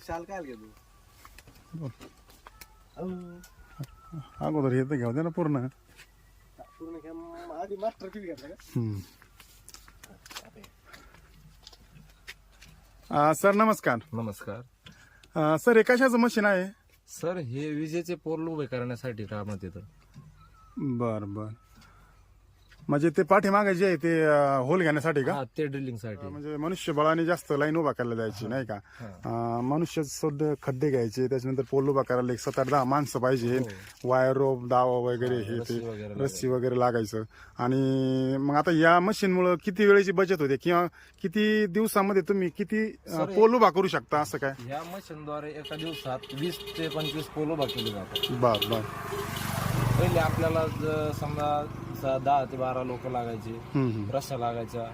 शाल काय घेतो अगोदर हे तर घेऊ दे ना पूर्ण. पूर्ण घ्या आधी मास्टर किती घेतला का? सर नमस्कार. नमस्कार सर हे कशाचं मशीन आहे? सर, हे विजेचे पोल उभे करण्यासाठी कामात येतं. बर बर, म्हणजे ते पाठीमागे जे आहे ते होल घेण्यासाठी का? हा, ते ड्रिलिंग साठी. म्हणजे मनुष्यबळाने जास्त लाईन उभा करायला जायची नाही का? मनुष्य सुद्धा खड्डे घ्यायचे, त्याच्यानंतर पोल उभा करायला एक 7-8-10 माणसं पाहिजे, वायर रोप दावा वगैरे हे ते रस्सी वगैरे लागायचं. आणि मग आता या मशीन मुळे किती वेळेची बचत होते किंवा किती दिवसामध्ये तुम्ही किती पोल उभा करू शकता असं काय? या मशीनद्वारे एका दिवसात 20 ते 25 पोल उभा केले जातात. बर बर. पहिले आपल्याला समजा 10 ते 12 लोक लागायचे, रस्सा लागायचा.